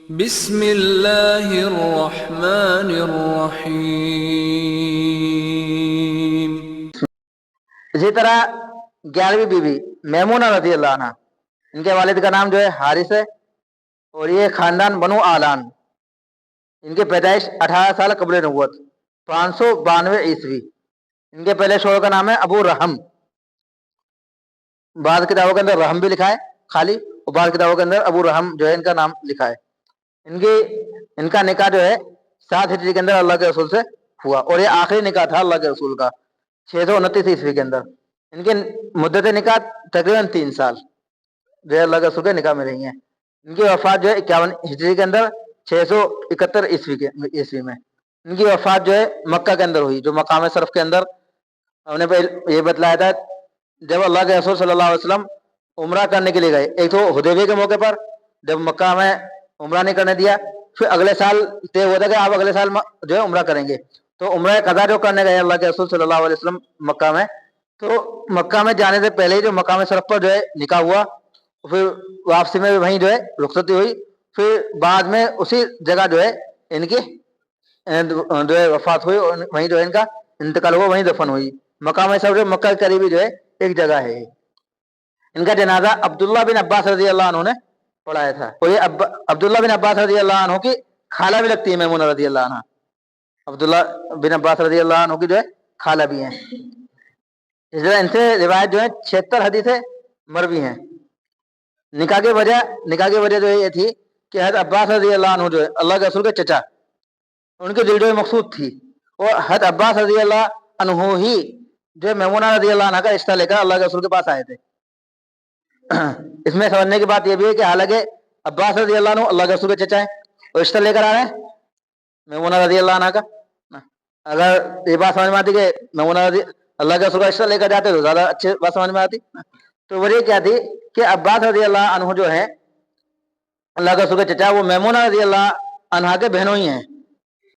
بسم اللہ الرحمن الرحیم۔ اسی طرح 11ویں بیوی میمونہ رضی اللہ عنہ، ان کے والد کا نام جو ہے حارث ہے، اور یہ خاندان بنو آلان، ان کی پیدائش 18 سال قبل نبوت 592 عیسوی۔ ان کے پہلے شوہر کا نام ہے ابو رحم، بعض کتابوں کے اندر رحم بھی لکھا ہے خالی، اور بعض کتابوں کے اندر ابو رحم جو ہے ان کا نام لکھا ہے۔ ان کا نکاح جو ہے 7 ہجری کے اندر اللہ کے رسول سے ہوا، اور یہ آخری نکاح تھا اللہ کے رسول کا 629 عیسوی کے اندر۔ ان کی مدت نکاح تقریباً 3 سال جو ہے اللہ کے رسول کے نکاح میں رہی ہیں۔ ان کی وفات جو ہے 51 ہجری کے اندر 671 عیسوی میں۔ ان کی وفات جو ہے مکہ کے اندر ہوئی، جو مقام شرف کے اندر ہم نے یہ بتلایا تھا، جب اللہ کے رسول صلی اللہ علیہ وسلم عمرہ کرنے کے لیے گئے۔ ایک تو حدیبیہ کے موقع پر جب مکہ میں عمرہ نہیں کرنے دیا، پھر اگلے سال طے ہوا تھا کہ آپ اگلے سال جو ہے عمرہ کریں گے، تو عمرہ قضا جو کرنے گئے اللہ کے رسول صلی اللہ علیہ وسلم مکہ میں، تو مکہ میں جانے سے پہلے ہی جو مقام شرف پر جو ہے نکاح ہوا، پھر واپسی میں بھی وہیں جو ہے رخصتی ہوئی، پھر بعد میں اسی جگہ جو ہے ان کی جو ہے وفات ہوئی، اور وہیں جو ہے ان کا انتقال ہوا، وہیں دفن ہوئی۔ مقام شرف جو مکہ کے قریبی جو ہے ایک جگہ ہے۔ ان کا جنازہ عبداللہ بن عباس رضی اللہ عنہ نے پڑھایا تھا، اور یہ عبداللہ بن عباس رضی اللہ عنہ کی خالہ بھی لگتی ہے میمونہ رضی اللہ عنہ۔ عبداللہ بن عباس رضی اللہ عنہ کی جو ہے خالہ بھی ہیں۔ اس طرح ان سے روایت جو ہے 76 حدیثیں مروی ہیں۔ نکاح کی وجہ جو ہے یہ تھی کہ حضرت عباس رضی اللہ عنہ جو ہے اللہ کے رسول کے چچا، ان کی دل جو مقصود تھی، اور حضرت عباس رضی اللہ عنہ ہی جو میمونہ رضی اللہ عنہ کا رشتہ لے کر اللہ کے رسول کے پاس آئے تھے۔ اس میں سمجھنے کی بات یہ بھی ہے کہ حالانکہ عباس رضی اللہ عنہ اللہ کے رسول کے چچا ہیں، اور رشتہ لے کر آ رہے ہیں میمونہ رضی اللہ عنہ کا۔ اگر یہ بات سمجھ میں آتی کہ میمونہ رضی اللہ کے رسول کا رشتہ لے کر جاتے تو زیادہ اچھی بات سمجھ میں آتی۔ تو وجہ کیا تھی کہ عباس رضی اللہ عنہ جو ہے اللہ کے رسول کے چچا، وہ میمونہ رضی اللہ عنہ کے بہنوں ہی ہیں۔